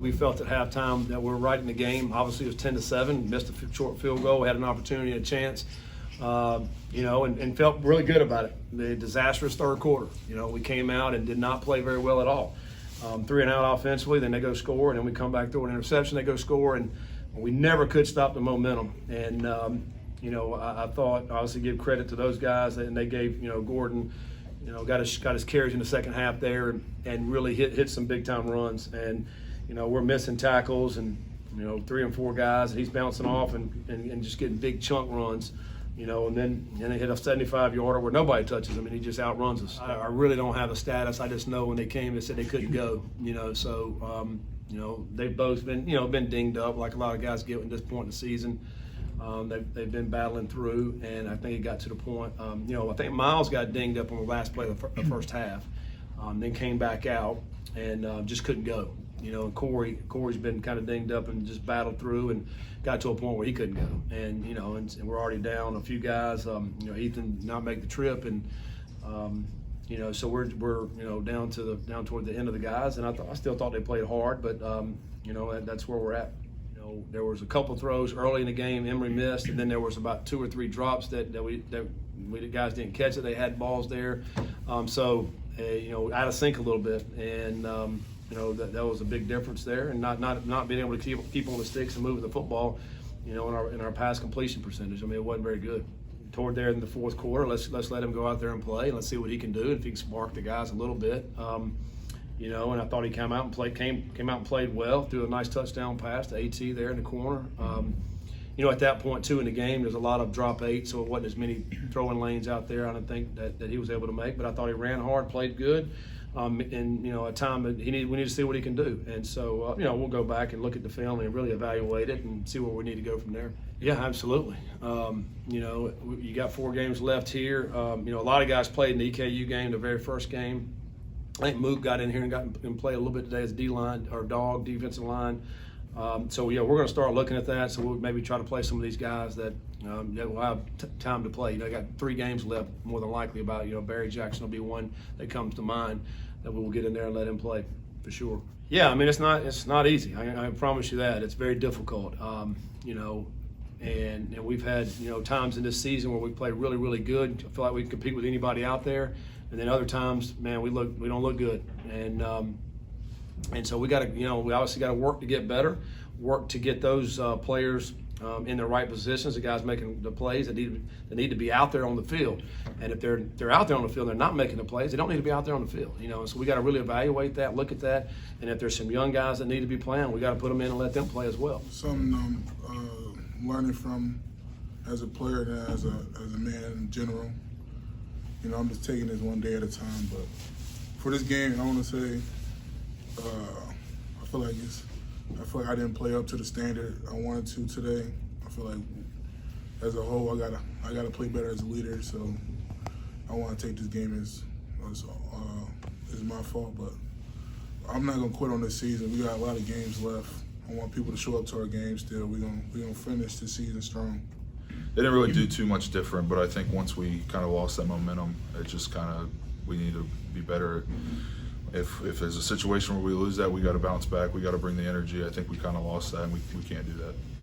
We felt at halftime that we were right in the game. Obviously, it was 10-7. Missed a short field goal. We had an opportunity, a chance, and felt really good about it. The disastrous third quarter. We came out and did not play very well at all. 3 and out offensively, then they go score, and then we come back through an interception. They go score, and we never could stop the momentum. And I thought, obviously, give credit to those guys, and they gave Gordon. Got his carries in the second half there, and really hit some big time runs. And we're missing tackles and 3 and 4 guys, and he's bouncing off and just getting big chunk runs. And then they hit a 75-yarder where nobody touches him, and he just outruns us. I really don't have a status. I just know when they came, they said they couldn't go. So they've both been dinged up like a lot of guys get at this point in the season. They've been battling through, and I think it got to the point. I think Miles got dinged up on the last play of the first half, then came back out and just couldn't go. And Corey's been kind of dinged up and just battled through and got to a point where he couldn't go. And and we're already down a few guys. Ethan not make the trip, and so we're down toward the end of the guys. And I still thought they played hard, but that's where we're at. There was a couple throws early in the game Emory missed, and then there was about 2 or 3 drops that the guys didn't catch it. They had balls there, so out of sync a little bit, and that was a big difference there, and not being able to keep on the sticks and move the football, in our pass completion percentage. I mean, it wasn't very good. Toward there in the fourth quarter, let's let him go out there and play, and let's see what he can do, if he can spark the guys a little bit. And I thought he came out and played well, threw a nice touchdown pass to AT there in the corner. At that point too in the game, there's a lot of drop 8, so it wasn't as many throwing lanes out there. I didn't think that he was able to make, but I thought he ran hard, played good. A time that we need to see what he can do. And so, we'll go back and look at the film and really evaluate it and see where we need to go from there. Yeah, absolutely. You got 4 games left here. A lot of guys played in the EKU game, the very first game. I think Mook got in here and played a little bit today as D-line or dog, defensive line. So we're going to start looking at that. So we'll maybe try to play some of these guys that will have time to play. Got 3 games left, more than likely. Barry Jackson will be one that comes to mind that we will get in there and let him play for sure. Yeah, I mean it's not easy. I promise you that. It's very difficult. And we've had times in this season where we play really, really good. I feel like we can compete with anybody out there. And then other times, man, we don't look good. And so we obviously got to work to get better, work to get those players in the right positions, the guys making the plays that need to be out there on the field. And if they're out there on the field, they're not making the plays, they don't need to be out there on the field. So we got to really evaluate that, look at that, and if there's some young guys that need to be playing, we got to put them in and let them play as well. Something learning from as a player and as a man in general. I'm just taking this one day at a time. But for this game, I want to say, I feel like I didn't play up to the standard I wanted to today. I feel like as a whole, I gotta play better as a leader. So I want to take this game as my fault, but I'm not gonna quit on this season. We got a lot of games left. I want people to show up to our games still. We're gonna finish the season strong. They didn't really do too much different, but I think once we kind of lost that momentum, it just we need to be better. If there's a situation where we lose that, we got to bounce back. We got to bring the energy. I think we kind of lost that, and we can't do that.